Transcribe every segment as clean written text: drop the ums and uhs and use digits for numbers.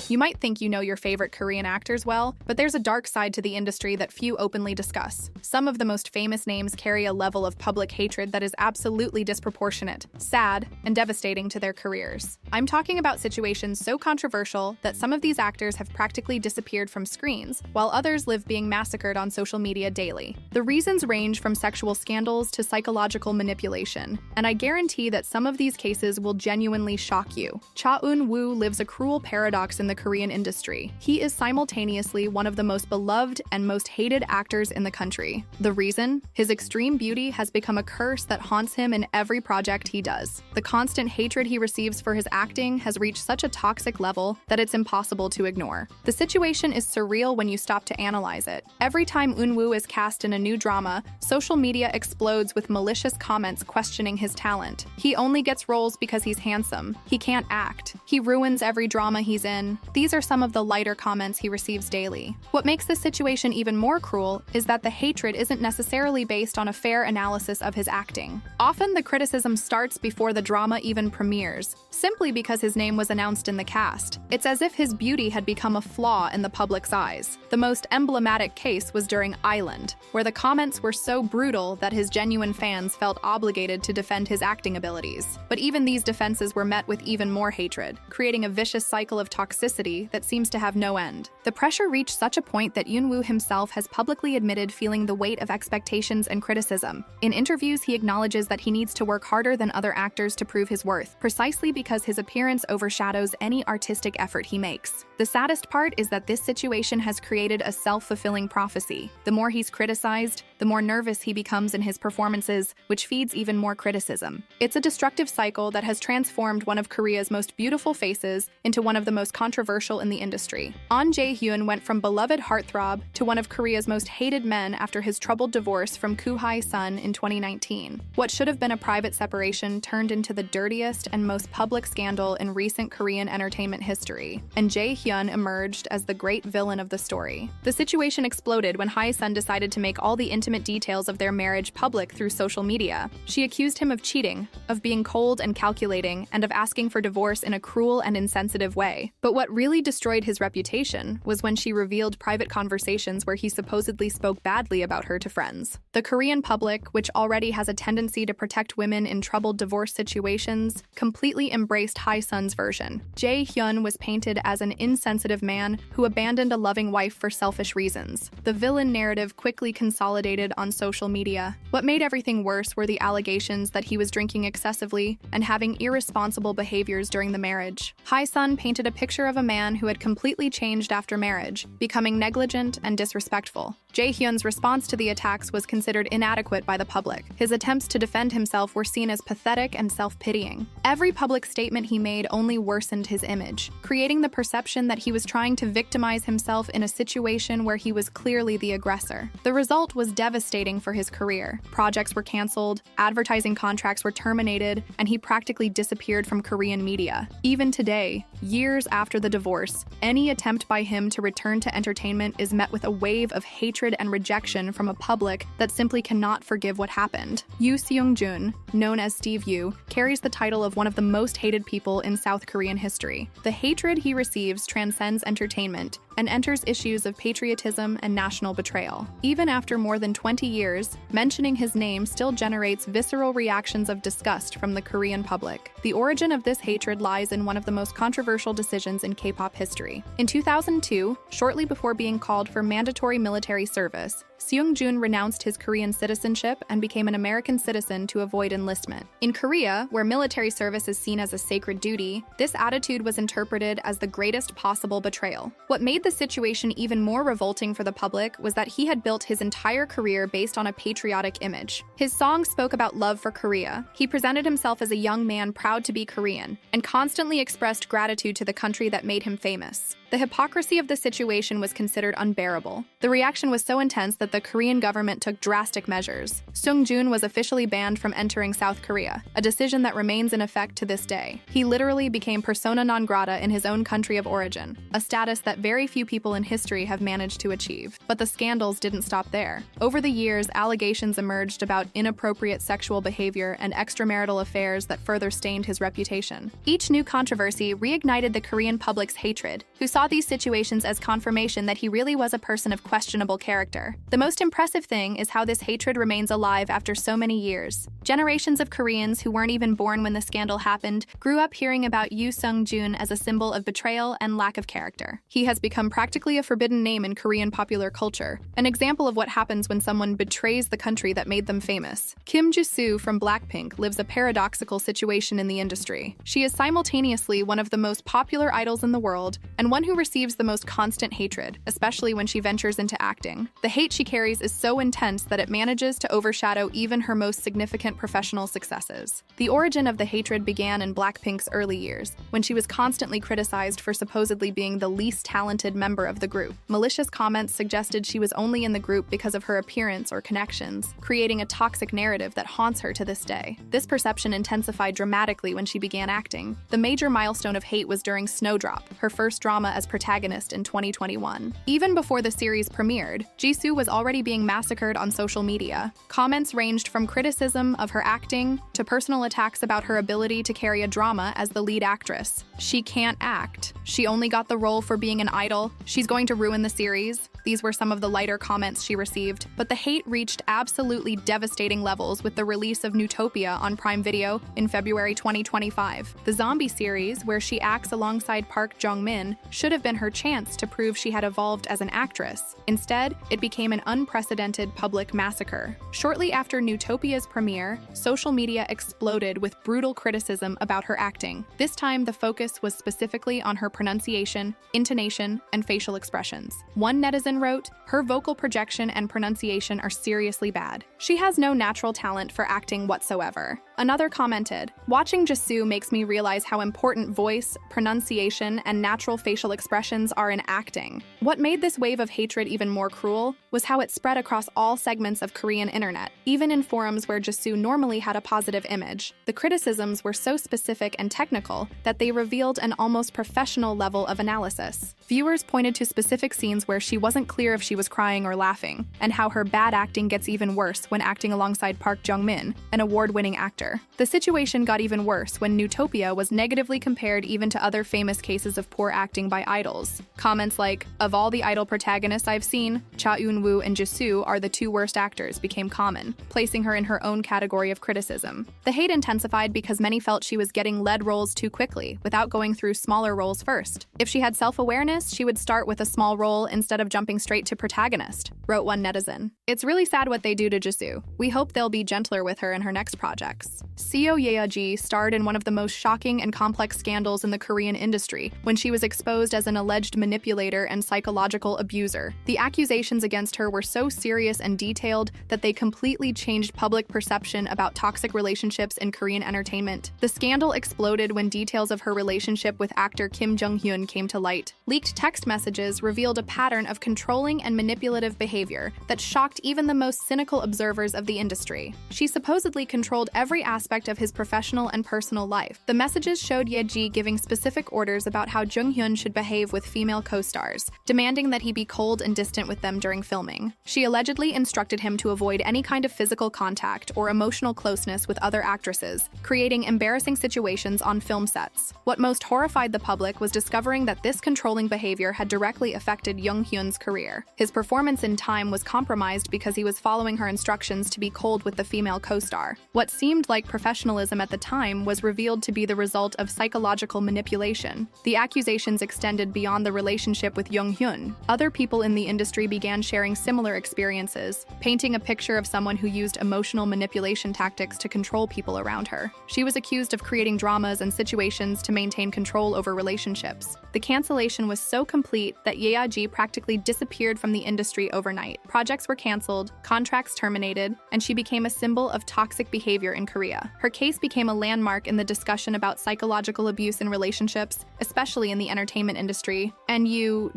You might think you know your favorite Korean actors well, but there's a dark side to the industry that few openly discuss. Some of the most famous names carry a level of public hatred that is absolutely disproportionate, sad, and devastating to their careers. I'm talking about situations so controversial that some of these actors have practically disappeared from screens, while others live being massacred on social media daily. The reasons range from sexual scandals to psychological manipulation, and I guarantee that some of these cases will genuinely shock you. Cha Eun-woo lives a cruel paradox in the Korean industry. He is simultaneously one of the most beloved and most hated actors in the country. The reason? His extreme beauty has become a curse that haunts him in every project he does. The constant hatred he receives for his acting has reached such a toxic level that it's impossible to ignore. The situation is surreal when you stop to analyze it. Every time Eun-woo is cast in a new drama, social media explodes with malicious comments questioning his talent. He only gets roles because he's handsome. He can't act. He ruins every drama he's in. These are some of the lighter comments he receives daily. What makes this situation even more cruel is that the hatred isn't necessarily based on a fair analysis of his acting. Often the criticism starts before the drama even premieres, simply because his name was announced in the cast. It's as if his beauty had become a flaw in the public's eyes. The most emblematic case was during Island, where the comments were so brutal that his genuine fans felt obligated to defend his acting abilities. But even these defenses were met with even more hatred, creating a vicious cycle of toxicity that seems to have no end. The pressure reached such a point that Eun-woo himself has publicly admitted feeling the weight of expectations and criticism. In interviews, he acknowledges that he needs to work harder than other actors to prove his worth, precisely because his appearance overshadows any artistic effort he makes. The saddest part is that this situation has created a self-fulfilling prophecy. The more he's criticized, the more nervous he becomes in his performances, which feeds even more criticism. It's a destructive cycle that has transformed one of Korea's most beautiful faces into one of the most controversial in the industry. Ahn Jae-hyun went from beloved heartthrob to one of Korea's most hated men after his troubled divorce from Koo Hae-sun in 2019. What should have been a private separation turned into the dirtiest and most public scandal in recent Korean entertainment history, and Jae-hyun emerged as the great villain of the story. The situation exploded when Hae-sun decided to make all the intimate details of their marriage public through social media. She accused him of cheating, of being cold and calculating, and of asking for divorce in a cruel and insensitive way. But what really destroyed his reputation was when she revealed private conversations where he supposedly spoke badly about her to friends. The Korean public, which already has a tendency to protect women in troubled divorce situations, completely embraced Hae-sun's version. Jae-hyun was painted as an insensitive man who abandoned a loving wife for selfish reasons. The villain narrative quickly consolidated on social media. What made everything worse were the allegations that he was drinking excessively and having irresponsible behaviors during the marriage. Hae-sun painted a picture of a man who had completely changed after marriage, becoming negligent and disrespectful. Jae-hyun's response to the attacks was considered inadequate by the public. His attempts to defend himself were seen as pathetic and self-pitying. Every public statement he made only worsened his image, creating the perception that he was trying to victimize himself in a situation where he was clearly the aggressor. The result was devastating for his career. Projects were canceled, advertising contracts were terminated, and he practically disappeared from Korean media. Even today, years after the divorce, any attempt by him to return to entertainment is met with a wave of hatred and rejection from a public that simply cannot forgive what happened. Yuung Jun, known as Steve Yu, carries the title of one of the most hated people in South Korean history. The hatred he receives transcends entertainment and enters issues of patriotism and national betrayal. Even after more than 20 years, mentioning his name still generates visceral reactions of disgust from the Korean public. The origin of this hatred lies in one of the most controversial decisions in K-pop history. In 2002, shortly before being called for mandatory military service, Yuung Jun renounced his Korean citizenship and became an American citizen to avoid enlistment. In Korea, where military service is seen as a sacred duty, this attitude was interpreted as the greatest possible betrayal. What made the situation even more revolting for the public was that he had built his entire career based on a patriotic image. His songs spoke about love for Korea. He presented himself as a young man proud to be Korean, and constantly expressed gratitude to the country that made him famous. The hypocrisy of the situation was considered unbearable. The reaction was so intense that the Korean government took drastic measures. Yuung Jun was officially banned from entering South Korea, a decision that remains in effect to this day. He literally became persona non grata in his own country of origin, a status that very few people in history have managed to achieve. But the scandals didn't stop there. Over the years, allegations emerged about inappropriate sexual behavior and extramarital affairs that further stained his reputation. Each new controversy reignited the Korean public's hatred, who saw these situations as confirmation that he really was a person of questionable character. The most impressive thing is how this hatred remains alive after so many years. Generations of Koreans who weren't even born when the scandal happened grew up hearing about Yuung Jun as a symbol of betrayal and lack of character. He has become practically a forbidden name in Korean popular culture, an example of what happens when someone betrays the country that made them famous. Kim Ji-soo from Blackpink lives a paradoxical situation in the industry. She is simultaneously one of the most popular idols in the world and one who receives the most constant hatred, especially when she ventures into acting. The hate she carries is so intense that it manages to overshadow even her most significant professional successes. The origin of the hatred began in Blackpink's early years, when she was constantly criticized for supposedly being the least talented member of the group. Malicious comments suggested she was only in the group because of her appearance or connections, creating a toxic narrative that haunts her to this day. This perception intensified dramatically when she began acting. The major milestone of hate was during Snowdrop, her first drama as protagonist in 2021. Even before the series premiered, Jisoo was already being massacred on social media. Comments ranged from criticism of her acting to personal attacks about her ability to carry a drama as the lead actress. She can't act. She only got the role for being an idol. She's going to ruin the series. These were some of the lighter comments she received, but the hate reached absolutely devastating levels with the release of Newtopia on Prime Video in February 2025. The zombie series, where she acts alongside Park Jong-min, should have been her chance to prove she had evolved as an actress. Instead, it became an unprecedented public massacre. Shortly after Newtopia's premiere, social media exploded with brutal criticism about her acting. This time, the focus was specifically on her pronunciation, intonation, and facial expressions. One netizen wrote, "Her vocal projection and pronunciation are seriously bad. She has no natural talent for acting whatsoever." Another commented, "Watching Jisoo makes me realize how important voice, pronunciation, and natural facial expressions are in acting." What made this wave of hatred even more cruel was how it spread across all segments of Korean internet, even in forums where Jisoo normally had a positive image. The criticisms were so specific and technical that they revealed an almost professional level of analysis. Viewers pointed to specific scenes where she wasn't clear if she was crying or laughing, and how her bad acting gets even worse when acting alongside Park Jong-min, an award-winning actor. The situation got even worse when Newtopia was negatively compared even to other famous cases of poor acting by idols. Comments like, "Of all the idol protagonists I've seen, Cha Eun-woo and Jisoo are the two worst actors," became common, placing her in her own category of criticism. The hate intensified because many felt she was getting lead roles too quickly, without going through smaller roles first. If she had self-awareness, she would start with a small role instead of jumping straight to protagonist, wrote one netizen. "It's really sad what they do to Jisoo. We hope they'll be gentler with her in her next projects." Seo Ye-ji starred in one of the most shocking and complex scandals in the Korean industry when she was exposed as an alleged manipulator and psychological abuser. The accusations against her were so serious and detailed that they completely changed public perception about toxic relationships in Korean entertainment. The scandal exploded when details of her relationship with actor Kim Jong-hyun came to light. Leaked text messages revealed a pattern of controlling and manipulative behavior that shocked even the most cynical observers of the industry. She supposedly controlled every aspect of his professional and personal life. The messages showed Ye-ji giving specific orders about how Jung-hyun should behave with female co-stars, demanding that he be cold and distant with them during filming. She allegedly instructed him to avoid any kind of physical contact or emotional closeness with other actresses, creating embarrassing situations on film sets. What most horrified the public was discovering that this controlling behavior had directly affected Jung-hyun's career. His performance in Time was compromised because he was following her instructions to be cold with the female co-star. What seemed like professionalism at the time was revealed to be the result of psychological manipulation. The accusations extended beyond the relationship with Jung-hyun. Other people in the industry began sharing similar experiences, painting a picture of someone who used emotional manipulation tactics to control people around her. She was accused of creating dramas and situations to maintain control over relationships. The cancellation was so complete that Ye-ji practically disappeared from the industry overnight. Projects were canceled, contracts terminated, and she became a symbol of toxic behavior in Korea. Her case became a landmark in the discussion about psychological abuse in relationships, especially in the entertainment industry. And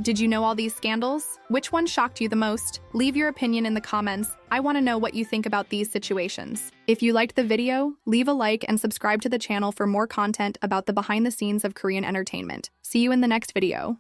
did you know all these scandals? Which one shocked you the most? Leave your opinion in the comments. I want to know what you think about these situations. If you liked the video, leave a like and subscribe to the channel for more content about the behind the scenes of Korean entertainment. See you in the next video.